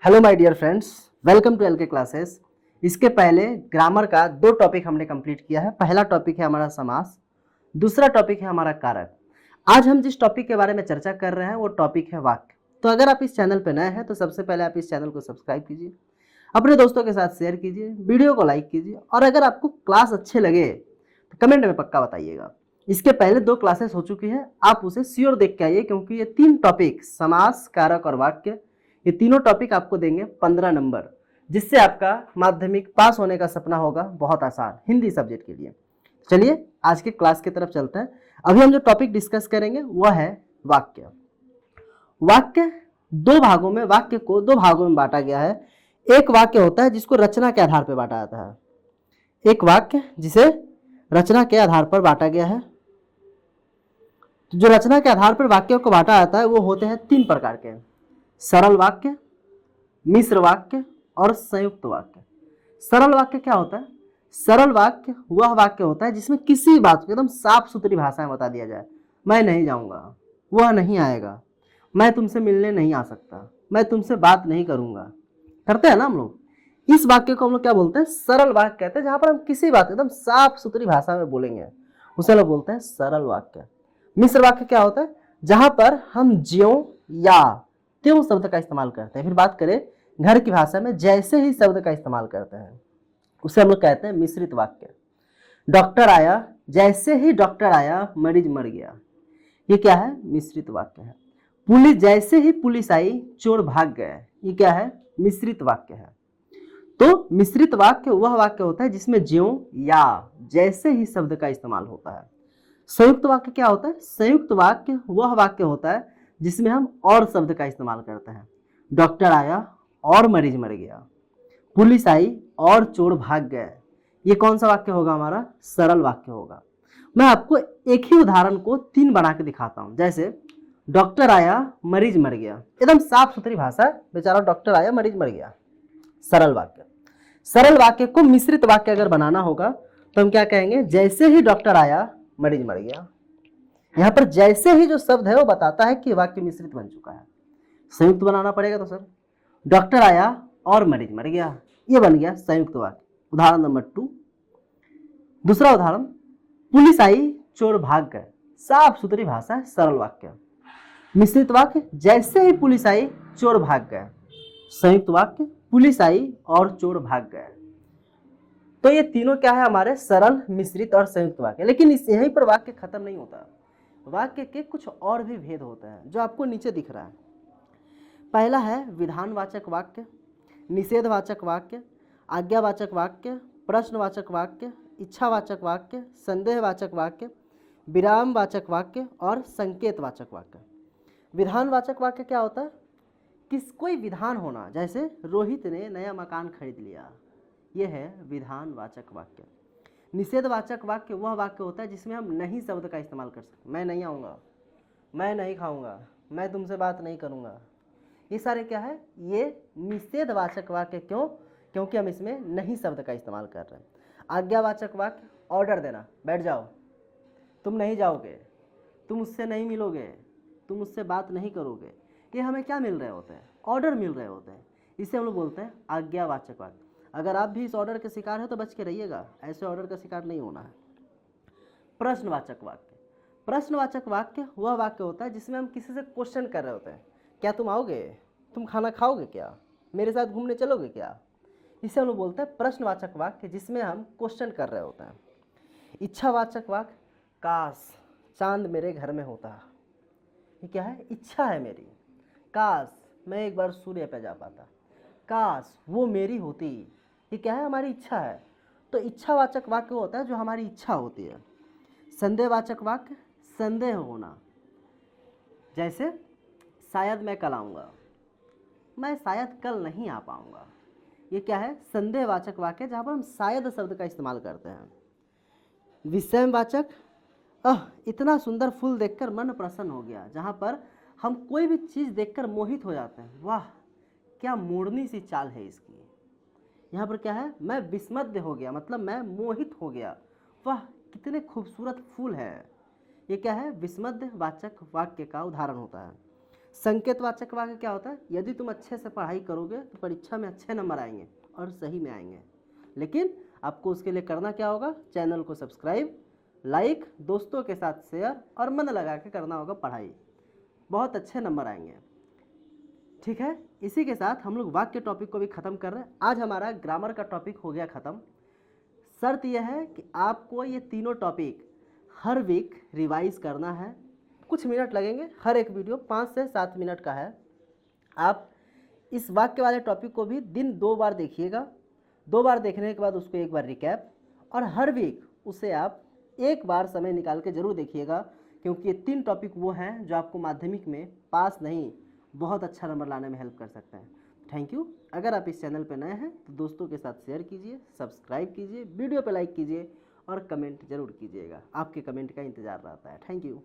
Hello my dear friends, welcome to LK classes. इसके पहले grammar का दो टॉपिक हमने कंप्लीट किया है। पहला टॉपिक है हमारा समास, दूसरा टॉपिक है हमारा कारक। आज हम जिस टॉपिक के बारे में चर्चा कर रहे हैं वो टॉपिक है वाक्य। तो अगर आप इस चैनल पर नए हैं तो सबसे पहले आप इस चैनल को सब्सक्राइब कीजिए, अपने दोस्तों के साथ शेयर कीजिए, वीडियो को लाइक कीजिए और अगर आपको क्लास अच्छे लगे तो कमेंट में पक्का बताइएगा। इसके पहले दो क्लासेस हो चुकी है, आप उसे श्योर देख के आइए क्योंकि ये तीन टॉपिक समास, कारक और वाक्य, ये तीनों टॉपिक आपको देंगे 15 नंबर, जिससे आपका माध्यमिक पास होने का सपना होगा बहुत आसान हिंदी सब्जेक्ट के लिए। चलिए आज के क्लास की तरफ चलते हैं। अभी हम जो टॉपिक डिस्कस करेंगे वह है वाक्य। वाक्य दो भागों में, वाक्य को दो भागों में बांटा गया है। एक वाक्य होता है जिसको रचना के आधार पर बांटा जाता है, एक वाक्य जिसे रचना के आधार पर बांटा गया है। तो जो रचना के आधार पर वाक्यों को बांटा जाता है वो होते हैं तीन प्रकार के: सरल वाक्य, मिश्र वाक्य और संयुक्त वाक्य। सरल वाक्य क्या होता है? सरल वाक्य वह वाक्य होता है जिसमें किसी बात को एकदम साफ सुथरी भाषा में बता दिया जाए। मैं नहीं जाऊंगा, वह नहीं आएगा, मैं तुमसे मिलने नहीं आ सकता, मैं तुमसे बात नहीं करूंगा। करते हैं ना हम लोग। इस वाक्य को हम लोग क्या बोलते हैं? सरल वाक्य कहते हैं। जहां पर हम किसी बात को एकदम साफ सुथरी भाषा में बोलेंगे उसे लोग बोलते हैं सरल वाक्य। मिश्र वाक्य क्या होता है? जहां पर हम ज्यों या त्यों शब्द का इस्तेमाल करते हैं। फिर बात करें घर की भाषा में, जैसे ही शब्द का इस्तेमाल करते हैं उसे हम लोग कहते हैं मिश्रित वाक्य। डॉक्टर आया, जैसे ही डॉक्टर आया मरीज मर गया, ये क्या है? मिश्रित वाक्य है। पुलिस, जैसे ही पुलिस आई चोर भाग गए, ये क्या है? मिश्रित वाक्य है। तो मिश्रित वाक्य वह वाक्य होता है जिसमें ज्यों या जैसे ही शब्द का इस्तेमाल होता है। संयुक्त वाक्य क्या होता है? संयुक्त वाक्य वह वाक्य होता है जिसमें हम और शब्द का इस्तेमाल करते हैं। डॉक्टर आया और मरीज मर गया, पुलिस आई और चोर भाग गए, ये कौन सा वाक्य होगा? हमारा सरल वाक्य होगा। मैं आपको एक ही उदाहरण को तीन बना के दिखाता हूं। जैसे डॉक्टर आया मरीज मर गया, एकदम साफ सुथरी भाषा, बेचारा डॉक्टर आया मरीज मर गया, सरल वाक्य। सरल वाक्य को मिश्रित वाक्य अगर बनाना होगा तो हम क्या कहेंगे? जैसे ही डॉक्टर आया मरीज मर गया। यहां पर जैसे ही जो शब्द है वो बताता है कि वाक्य मिश्रित बन चुका है। संयुक्त बनाना पड़ेगा तो सर डॉक्टर आया और मरीज मर गया, ये बन गया संयुक्त वाक्य। उदाहरण नंबर 2, दूसरा उदाहरण, पुलिस आई चोर भाग गए, साफ सुथरी भाषा है, सरल वाक्य। मिश्रित वाक्य, जैसे ही पुलिस आई चोर भाग गए। संयुक्त वाक्य, पुलिस आई और चोर भाग गए। तो ये तीनों क्या है? हमारे सरल, मिश्रित और संयुक्त वाक्य। लेकिन इस यहीं पर वाक्य खत्म नहीं होता। वाक्य के कुछ और भी भेद होते हैं जो आपको नीचे दिख रहा है। पहला है विधानवाचक वाक्य, निषेधवाचक वाक्य, आज्ञावाचक वाक्य, प्रश्नवाचक वाक्य, इच्छावाचक वाक्य, संदेहवाचक वाक्य, विरामवाचक वाक्य और संकेतवाचक वाक्य। विधानवाचक वाक्य क्या होता है? कोई विधान होना, जैसे रोहित ने नया मकान खरीद लिया, यह है विधानवाचक वाक्य। निषेधवाचक वाक्य वह वाक्य होता है जिसमें हम नहीं शब्द का इस्तेमाल कर सकते। मैं नहीं आऊँगा, मैं नहीं खाऊंगा, मैं तुमसे बात नहीं करूँगा, ये सारे क्या है? ये निषेधवाचक वाक्य। क्यों? क्योंकि हम इसमें नहीं शब्द का इस्तेमाल कर रहे हैं। आज्ञावाचक वाक्य, ऑर्डर देना, बैठ जाओ, तुम नहीं जाओगे, तुम उससे नहीं मिलोगे, तुम उससे बात नहीं करोगे, ये हमें क्या मिल रहे होते हैं? ऑर्डर मिल रहे होते हैं। इसे हम लोग बोलते हैं आज्ञावाचक वाक्य। अगर आप भी इस ऑर्डर के शिकार हो तो बच के रहिएगा, ऐसे ऑर्डर का शिकार नहीं होना है। प्रश्नवाचक वाक्य, प्रश्नवाचक वाक्य वह वाक्य होता है जिसमें हम किसी से क्वेश्चन कर रहे होते हैं। क्या तुम आओगे? तुम खाना खाओगे क्या? मेरे साथ घूमने चलोगे क्या? इसे हम लोग बोलते हैं प्रश्नवाचक वाक्य जिसमें हम क्वेश्चन कर रहे होते हैं। इच्छावाचक वाक्य, काश चांद मेरे घर में होता, ये क्या है? इच्छा है मेरी, काश मैं एक बार सूर्य पे जा पाता, काश वो मेरी होती, ये क्या है? हमारी इच्छा है। तो इच्छावाचक वाक्य होता है जो हमारी इच्छा होती है। संदेहवाचक वाक्य, संदेह होना, जैसे शायद मैं कल आऊँगा, मैं शायद कल नहीं आ पाऊँगा, ये क्या है? संदेहवाचक वाक्य जहाँ पर हम शायद शब्द का इस्तेमाल करते हैं। विषमवाचक, इतना सुंदर फूल देखकर मन प्रसन्न हो गया, जहाँ पर हम कोई भी चीज़ देखकर मोहित हो जाते हैं। वाह क्या मोड़नी सी चाल है इसकी। यहाँ पर क्या है? मैं विस्मृत हो गया, मतलब मैं मोहित हो गया, वाह कितने खूबसूरत फूल है, ये क्या है? विस्मृत वाचक वाक्य का उदाहरण होता है। संकेतवाचक वाक्य क्या होता है? यदि तुम अच्छे से पढ़ाई करोगे तो परीक्षा में अच्छे नंबर आएंगे, और सही में आएंगे। लेकिन आपको उसके लिए करना क्या होगा? चैनल को सब्सक्राइब, लाइक, दोस्तों के साथ शेयर और मन लगा के करना होगा पढ़ाई, बहुत अच्छे नंबर आएंगे। ठीक है, इसी के साथ हम लोग वाक्य टॉपिक को भी ख़त्म कर रहे हैं। आज हमारा ग्रामर का टॉपिक हो गया ख़त्म। शर्त यह है कि आपको ये तीनों टॉपिक हर वीक रिवाइज करना है। कुछ मिनट लगेंगे, हर एक वीडियो 5 से 7 मिनट का है। आप इस वाक्य वाले टॉपिक को भी दिन 2 बार देखिएगा। 2 बार देखने के बाद उसको एक बार रिकैप, और हर वीक उसे आप एक बार समय निकाल के ज़रूर देखिएगा, क्योंकि ये 3 टॉपिक वो हैं जो आपको माध्यमिक में पास नहीं, बहुत अच्छा नंबर लाने में हेल्प कर सकते हैं। Thank you. अगर आप इस चैनल पर नए हैं तो दोस्तों के साथ शेयर कीजिए, सब्सक्राइब कीजिए, वीडियो पे लाइक कीजिए और कमेंट ज़रूर कीजिएगा। आपके कमेंट का इंतज़ार रहता है। Thank you.